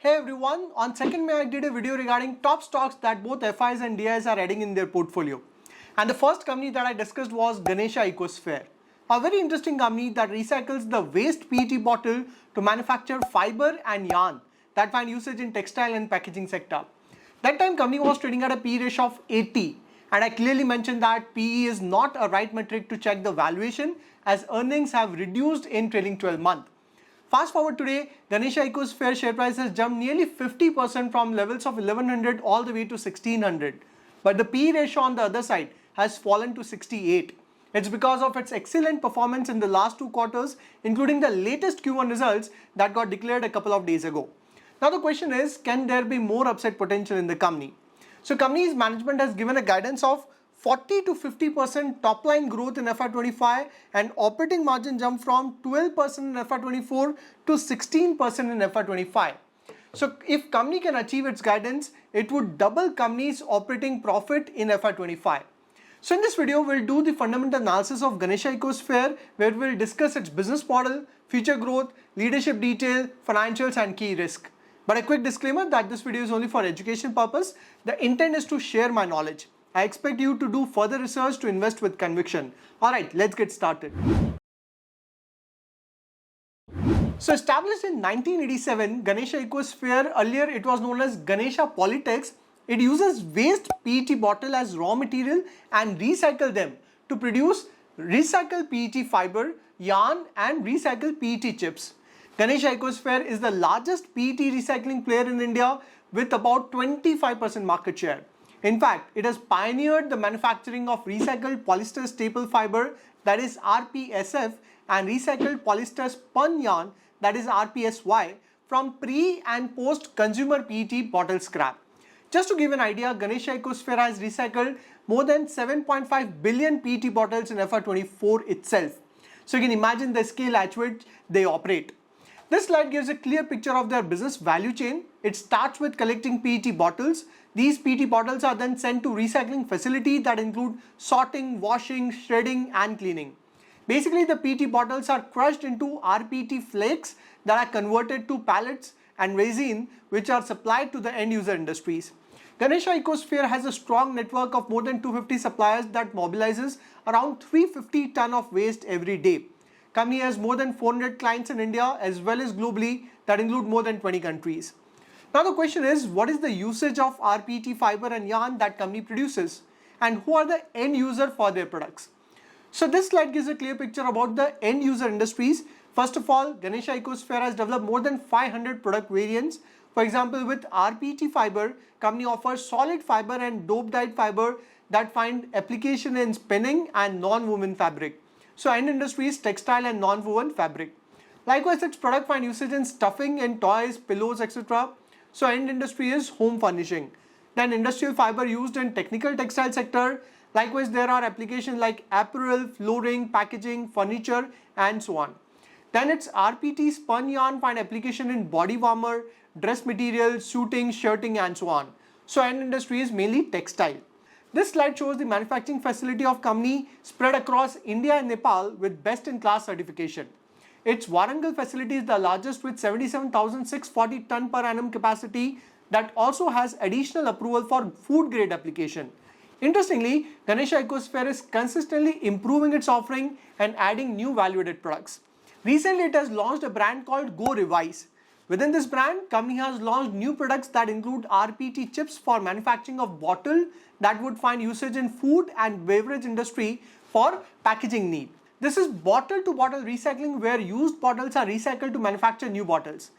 Hey everyone, on 2nd May I did a video regarding top stocks that both FIs and DIs are adding in their portfolio. And the first company that I discussed was Ganesha Ecosphere, a very interesting company that recycles the waste PET bottle to manufacture fiber and yarn that find usage in textile and packaging sector. That time company was trading at a PE ratio of 80, and I clearly mentioned that PE is not a right metric to check the valuation as earnings have reduced in trailing 12 months. Fast forward today, Ganesha Ecosphere share price has jumped nearly 50% from levels of 1100 all the way to 1600. But the PE ratio on the other side has fallen to 68. It's because of its excellent performance in the last 2 quarters, including the latest Q1 results that got declared a couple of days ago. Now the question is, can there be more upside potential in the company? So company's management has given a guidance of 40 to 50% top line growth in FY25 and operating margin jump from 12% in FY24 to 16% in FY25. So if company can achieve its guidance, it would double company's operating profit in FY25. So in this video, we'll do the fundamental analysis of Ganesha Ecosphere, where we'll discuss its business model, future growth, leadership detail, financials and key risk. But a quick disclaimer that this video is only for education purpose. The intent is to share my knowledge. I expect you to do further research to invest with conviction. Alright, let's get started. So established in 1987, Ganesha Ecosphere, earlier it was known as Ganesha Polytex. It uses waste PET bottle as raw material and recycle them to produce recycled PET fiber, yarn and recycled PET chips. Ganesha Ecosphere is the largest PET recycling player in India with about 25% market share. In fact, it has pioneered the manufacturing of recycled polyester staple fiber, that is RPSF, and recycled polyester spun yarn, that is RPSY, from pre and post consumer PET bottle scrap. Just to give an idea, Ganesha Ecosphere has recycled more than 7.5 billion PET bottles in FY24 itself. So you can imagine the scale at which they operate. This slide gives a clear picture of their business value chain. It starts with collecting PET bottles. These PET bottles are then sent to recycling facilities that include sorting, washing, shredding and cleaning. Basically, the PET bottles are crushed into rPET flakes that are converted to pellets and resin, which are supplied to the end user industries. Ganesha Ecosphere has a strong network of more than 250 suppliers that mobilizes around 350 ton of waste every day. Company has more than 400 clients in India as well as globally that include more than 20 countries. Now the question is, what is the usage of rPET fiber and yarn that company produces, and who are the end user for their products? So this slide gives a clear picture about the end user industries. First of all, Ganesha Ecosphere has developed more than 500 product variants. For example, with rPET fiber, company offers solid fiber and dope dyed fiber that find application in spinning and non-woven fabric. So end industry is textile and non-woven fabric. Likewise, its product find usage in stuffing and toys, pillows, etc. So end industry is home furnishing. Then industrial fiber used in technical textile sector. Likewise, there are applications like apparel, flooring, packaging, furniture and so on. Then its rPET spun yarn find application in body warmer, dress material, suiting, shirting and so on. So end industry is mainly textile. This slide shows the manufacturing facility of company spread across India and Nepal with best-in-class certification. Its Warangal facility is the largest with 77,640 ton per annum capacity that also has additional approval for food grade application. Interestingly, Ganesha Ecosphere is consistently improving its offering and adding new value-added products. Recently, it has launched a brand called Go Revise. Within this brand, company has launched new products that include rPET chips for manufacturing of bottle that would find usage in food and beverage industry for packaging need. This is bottle-to-bottle recycling where used bottles are recycled to manufacture new bottles.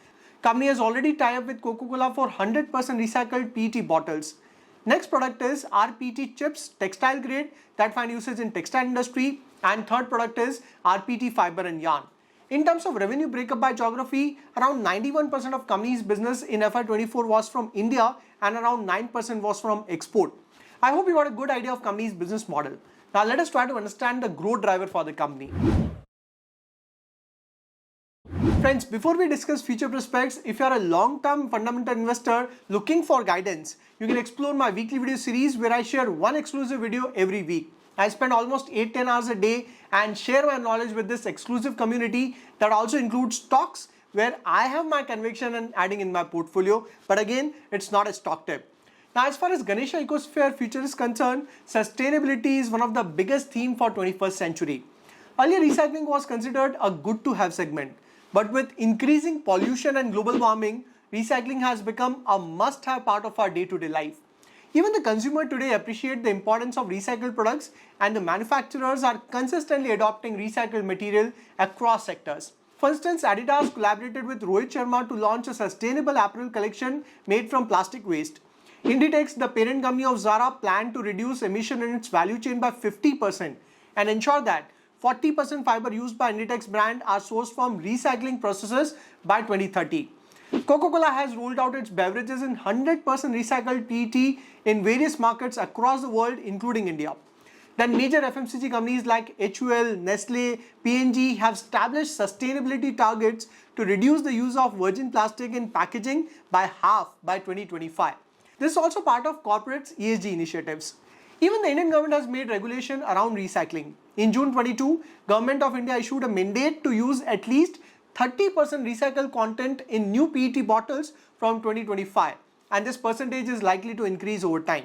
Company has already tied up with Coca-Cola for 100% recycled PET bottles. Next product is rPET chips, textile grade that find usage in textile industry, and third product is rPET fiber and yarn. In terms of revenue breakup by geography, around 91% of company's business in FY24 was from India and around 9% was from export. I hope you got a good idea of company's business model. Now let us try to understand the growth driver for the company. Friends, before we discuss future prospects, if you are a long-term fundamental investor looking for guidance, you can explore my weekly video series where I share one exclusive video every week. I spend almost 8-10 hours a day and share my knowledge with this exclusive community that also includes stocks, where I have my conviction and adding in my portfolio, but again, it's not a stock tip. Now, as far as Ganesha Ecosphere future is concerned, sustainability is one of the biggest themes for 21st century. Earlier, recycling was considered a good to have segment, but with increasing pollution and global warming, recycling has become a must have part of our day-to-day life. Even the consumer today appreciate the importance of recycled products, and the manufacturers are consistently adopting recycled material across sectors. For instance, Adidas collaborated with Rohit Sharma to launch a sustainable apparel collection made from plastic waste. Inditex, the parent company of Zara, planned to reduce emission in its value chain by 50% and ensure that 40% fiber used by Inditex brand are sourced from recycling processes by 2030. Coca-Cola has rolled out its beverages in 100% recycled PET in various markets across the world, including India. Then major FMCG companies like HUL, Nestle, P&G have established sustainability targets to reduce the use of virgin plastic in packaging by half by 2025. This is also part of corporates' ESG initiatives. Even the Indian government has made regulation around recycling. In June 22, Government of India issued a mandate to use at least 30% recycled content in new PET bottles from 2025, and this percentage is likely to increase over time.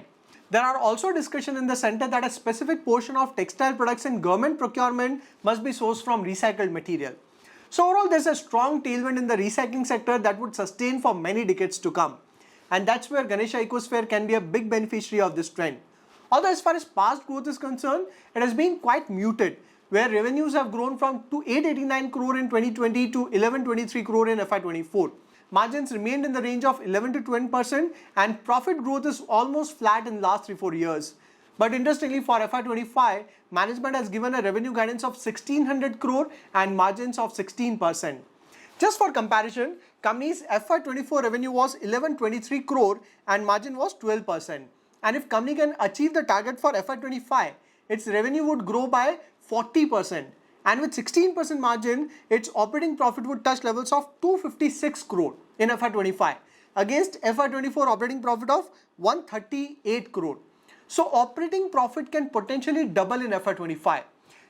There are also discussions in the center that a specific portion of textile products in government procurement must be sourced from recycled material. So overall, there's a strong tailwind in the recycling sector that would sustain for many decades to come. And that's where Ganesha Ecosphere can be a big beneficiary of this trend. Although as far as past growth is concerned, it has been quite muted, where revenues have grown from 889 crore in 2020 to 1123 crore in FY24. Margins remained in the range of 11 to 20% and profit growth is almost flat in the last 3-4 years. But interestingly, for FY25, management has given a revenue guidance of 1600 crore and margins of 16%. Just for comparison, company's FY24 revenue was 1123 crore and margin was 12%. And if company can achieve the target for FY25, its revenue would grow by 40%. And with 16% margin, its operating profit would touch levels of 256 crore in FY25 against FY24 operating profit of 138 crore. So operating profit can potentially double in FY25.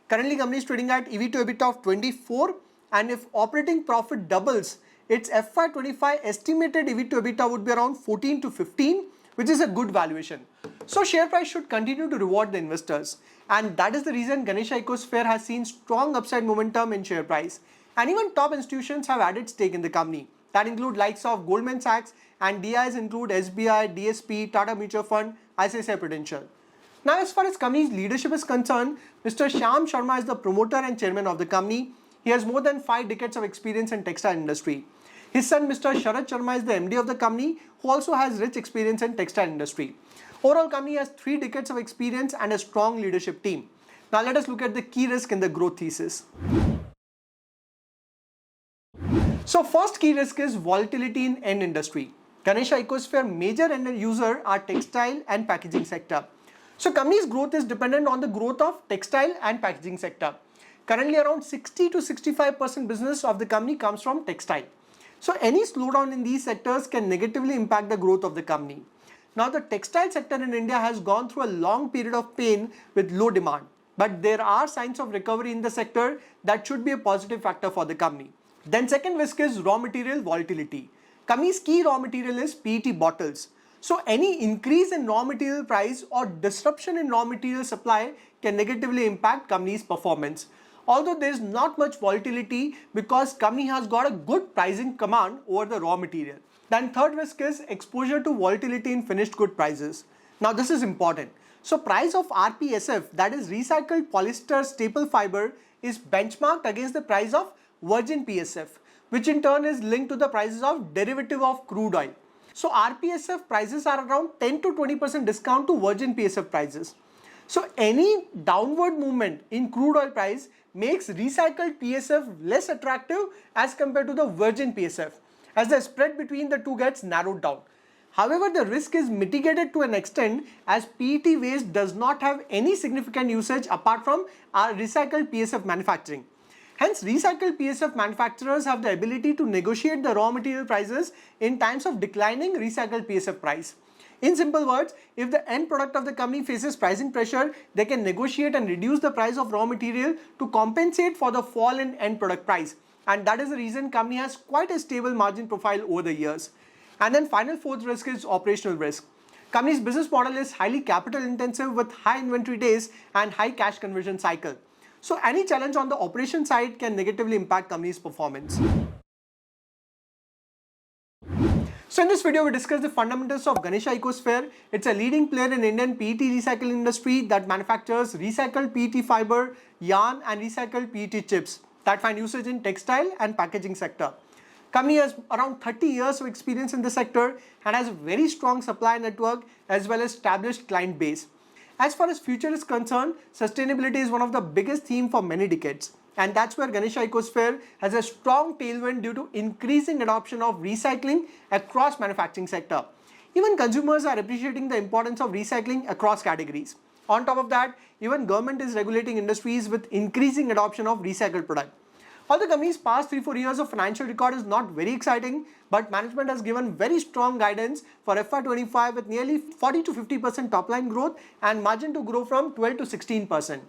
Currently, company is trading at EV to EBITDA of 24, and if operating profit doubles, its FY25 estimated EV to EBITDA would be around 14 to 15, which is a good valuation. So share price should continue to reward the investors, and that is the reason Ganesha Ecosphere has seen strong upside momentum in share price. And even top institutions have added stake in the company. That include likes of Goldman Sachs, and DIs include SBI, DSP, Tata Mutual Fund, ICICI Prudential. Now, as far as company's leadership is concerned, Mr. Shyam Sharma is the promoter and chairman of the company. He has more than 5 decades of experience in textile industry. His son, Mr. Sharad Sharma, is the MD of the company, who also has rich experience in textile industry. Overall, company has 3 decades of experience and a strong leadership team. Now, let us look at the key risk in the growth thesis. So, first key risk is volatility in end industry. Ganesha Ecosphere major end user are textile and packaging sector. So, company's growth is dependent on the growth of textile and packaging sector. Currently, around 60 to 65% business of the company comes from textile. So any slowdown in these sectors can negatively impact the growth of the company. Now, the textile sector in India has gone through a long period of pain with low demand, but there are signs of recovery in the sector that should be a positive factor for the company. Then second risk is raw material volatility. Company's key raw material is PET bottles. So any increase in raw material price or disruption in raw material supply can negatively impact company's performance. Although there is not much volatility because company has got a good pricing command over the raw material. Then third risk is exposure to volatility in finished good prices. Now this is important. So price of RPSF, that is recycled polyester staple fiber, is benchmarked against the price of virgin PSF, which in turn is linked to the prices of derivative of crude oil. So RPSF prices are around 10 to 20% discount to virgin PSF prices. So any downward movement in crude oil price makes recycled PSF less attractive as compared to the virgin PSF, as the spread between the two gets narrowed down. However, the risk is mitigated to an extent as PET waste does not have any significant usage apart from our recycled PSF manufacturing. Hence, recycled PSF manufacturers have the ability to negotiate the raw material prices in times of declining recycled PSF price. In simple words, if the end product of the company faces pricing pressure, they can negotiate and reduce the price of raw material to compensate for the fall in end product price. and that is the reason company has quite a stable margin profile over the years. And then final fourth risk is operational risk. Company's business model is highly capital intensive with high inventory days and high cash conversion cycle. So any challenge on the operation side can negatively impact company's performance. So in this video, we discuss the fundamentals of Ganesha Ecosphere. It's a leading player in Indian PET recycling industry that manufactures recycled PET fiber, yarn and recycled PET chips that find usage in textile and packaging sector. Company has around 30 years of experience in the sector and has a very strong supply network as well as established client base. As far as future is concerned, sustainability is one of the biggest themes for many decades. And that's where Ganesha Ecosphere has a strong tailwind due to increasing adoption of recycling across manufacturing sector. Even consumers are appreciating the importance of recycling across categories. On top of that, even government is regulating industries with increasing adoption of recycled product. Although the company's past 3-4 years of financial record is not very exciting, but management has given very strong guidance for FY25 with nearly 40 to 50% top line growth and margin to grow from 12 to 16%.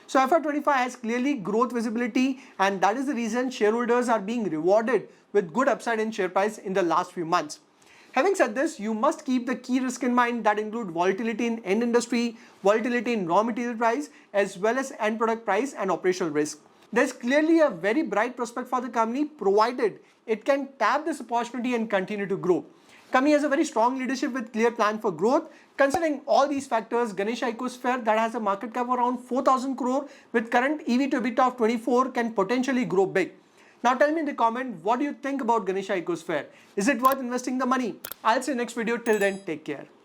So FY25 has clearly growth visibility, and that is the reason shareholders are being rewarded with good upside in share price in the last few months. Having said this, you must keep the key risk in mind that include volatility in end industry, volatility in raw material price, as well as end product price and operational risk. There's clearly a very bright prospect for the company provided it can tap this opportunity and continue to grow. Company has a very strong leadership with clear plan for growth. Considering all these factors, Ganesha Ecosphere that has a market cap of around 4,000 crore with current EV to EBITDA of 24 can potentially grow big. Now tell me in the comment, what do you think about Ganesha Ecosphere? Is it worth investing the money? I'll see you next video. Till then, take care.